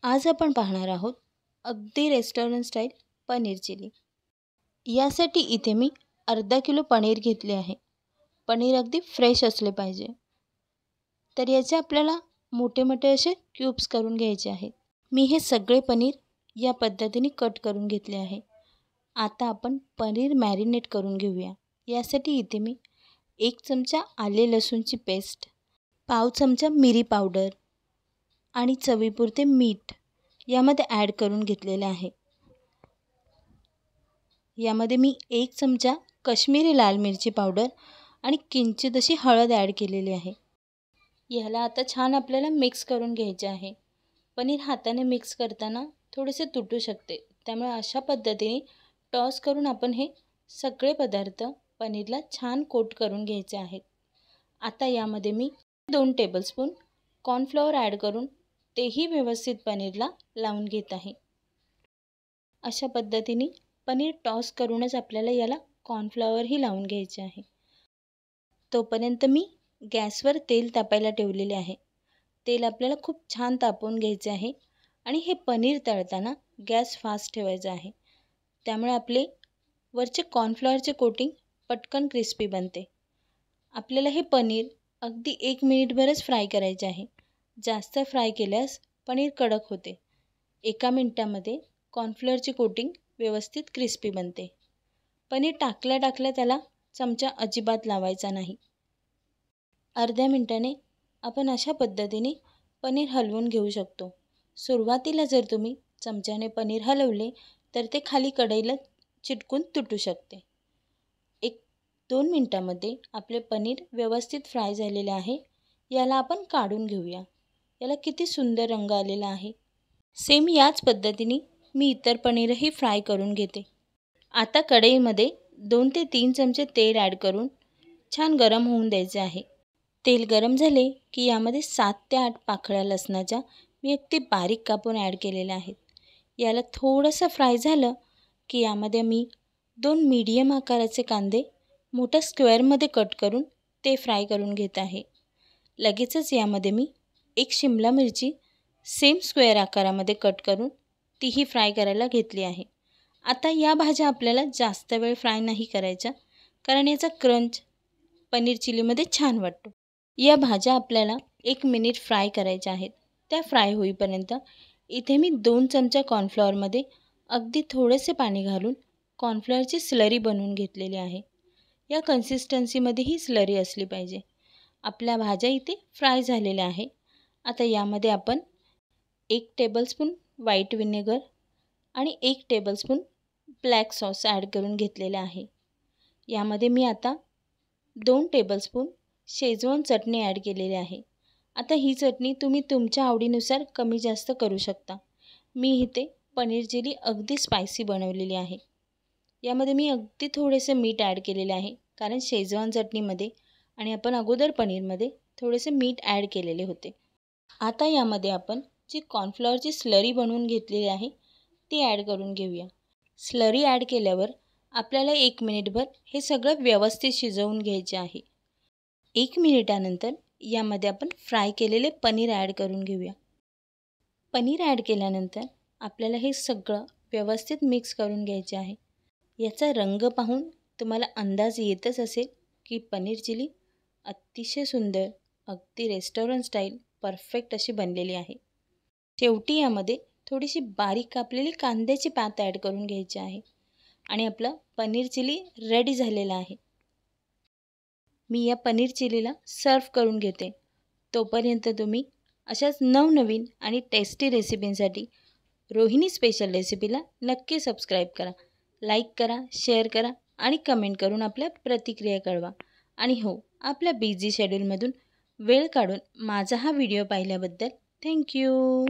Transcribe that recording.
आज आपण पाहणार आहोत अगदी रेस्टॉरंट स्टाईल पनीर चिली। यासाठी इथे मी अर्धा किलो पनीर घेतले आहे। पनीर अगदी फ्रेश असले पाहिजे। तर याचे आपल्याला मोठे मोठे असे क्यूब्स करून घ्यायचे आहेत। मी हे सगळे पनीर या पद्धतीने कट करून घेतले आहे। आता आपण पनीर मॅरिनेट करून घेऊया। यासाठी इथे मी 1 चमचा आले लसूणची पेस्ट, पाव चमचा मिरी पावडर आणि चवीपुरते मीठ यामध्ये ॲड करून घेतलेले आहे। यामध्ये मी 1 चमचा काश्मीरी लाल मिरची पावडर आणि किंचित अशी हळद ॲड केलेली आहे। याला आता छान आपल्याला मिक्स करून घ्यायचे आहे। पनीर हाताने मिक्स करताना थोडेसे तुटू शकते, त्यामुळे अशा पद्धतीने टॉस करून आपण हे सगळे पदार्थ पनीरला छान कोट करून घ्यायचे आहेत। आता यामध्ये मी 2 टेबलस्पून कॉर्नफ्लॉवर ॲड करून तेही व्यवस्थित पनीरला लावून घेत आहे। अशा पद्धतीने पनीर टॉस करूनच आपल्याला याला कॉर्नफ्लॉवरही लावून घ्यायचे आहे। तोपर्यंत मी गॅसवर तेल तापायला ठेवलेले आहे। तेल आपल्याला खूप छान तापवून घ्यायचे आहे आणि हे पनीर तळताना गॅस फास्ट ठेवायचा आहे। त्यामुळे आपले वरचे कॉर्नफ्लॉवरचे कोटिंग पटकन क्रिस्पी बनते। आपल्याला हे पनीर अगदी 1 मिनिटभरच फ्राय करायचे आहे। जास्त फ्राय केल्यास पनीर कडक होते। 1 मिनिटामध्ये कॉर्नफ्लॉवरची कोटिंग व्यवस्थित क्रिस्पी बनते। पनीर टाकल्या त्याला चमचा अजिबात लावायचा नाही। अर्ध्या मिनिटाने आपण अशा पद्धतीने पनीर हलवून घेऊ शकतो। सुरुवातीला जर तुम्ही चमच्याने पनीर हलवले तर ते खाली कढईला चिटकून तुटू शकते। 1-2 मिनिटांमध्ये आपले पनीर व्यवस्थित फ्राय झालेले आहे। याला आपण काढून घेऊया। याला किती सुंदर रंग आलेला आहे। सेम याच पद्धतीने मी इतर पनीरही फ्राय करून घेते। आता कढईमध्ये 2 ते 3 चमचे तेल ॲड करून छान गरम होऊन द्यायचे आहे। तेल गरम झाले की यामध्ये 7 ते 8 पाकळ्या लसणाच्या मी अगदी बारीक कापून ॲड केलेल्या आहेत। याला थोडंसं फ्राय झालं की यामध्ये मी 2 मीडियम आकाराचे कांदे मोठ्या स्क्वेअरमध्ये कट करून ते फ्राय करून घेत आहे। लगेचच यामध्ये मी 1 शिमला मिरची सेम स्क्वेअर आकारामध्ये कट करून तीही फ्राय करायला घेतली आहे। आता या भाज्या आपल्याला जास्त वेळ फ्राय नाही करायच्या, कारण याचा क्रंच पनीर चिलीमध्ये छान वाटतो। या भाज्या आपल्याला 1 मिनिट फ्राय करायच्या आहेत। त्या फ्राय होईपर्यंत इथे मी 2 चमचा कॉर्नफ्लॉवरमध्ये अगदी थोडेसे पाणी घालून कॉर्नफ्लॉवरची स्लरी बनवून घेतलेली आहे। या कन्सिस्टन्सीमध्ये ही स्लरी असली पाहिजे। आपल्या भाज्या इथे फ्राय झालेल्या आहे। आता यामध्ये आपण 1 टेबलस्पून व्हाईट व्हिनेगर आणि 1 टेबलस्पून ब्लॅक सॉस ॲड करून घेतलेला आहे। यामध्ये मी आता 2 टेबलस्पून शेजवान चटणी ॲड केलेली आहे। आता ही चटणी तुम्ही तुमच्या आवडीनुसार कमी जास्त करू शकता। मी इथे पनीर चिली अगदी स्पायसी बनवलेली आहे। यामध्ये मी अगदी थोडेसे मीठ ॲड केलेले आहे, कारण शेजवान चटणीमध्ये आणि आपण अगोदर पनीरमध्ये थोडेसे मीठ ॲड केलेले होते। आता यामध्ये आपण जी कॉर्नफ्लॉवरची स्लरी बनवून घेतलेली आहे ती ॲड करून घेऊया। स्लरी ॲड केल्यावर आपल्याला 1 मिनिटभर हे सगळं व्यवस्थित शिजवून घ्यायचे आहे। 1 मिनिटानंतर यामध्ये आपण फ्राय केलेले पनीर ॲड करून घेऊया। पनीर ॲड केल्यानंतर आपल्याला हे सगळं व्यवस्थित मिक्स करून घ्यायचे आहे। याचा रंग पाहून तुम्हाला अंदाज येतच असेल की पनीर चिली अतिशय सुंदर, अगदी रेस्टॉरंट स्टाईल परफेक्ट अशी बनलेली आहे। शेवटी यामध्ये थोडीशी बारीक कापलेली कांद्याची पात ॲड करून घ्यायची आहे आणि आपलं पनीर चिली रेडी झालेलं आहे। मी या पनीर चिलीला सर्व करून घेते। तोपर्यंत तुम्ही अशाच नवनवीन आणि टेस्टी रेसिपींसाठी रोहिणी स्पेशल रेसिपीला नक्की सबस्क्राईब करा, लाईक करा, शेअर करा आणि कमेंट करून आपल्या प्रतिक्रिया कळवा। आणि हो, आपल्या बिझी शेड्यूलमधून वेळ काढून माझा हा व्हिडिओ पाहिल्याबद्दल थँक्यू।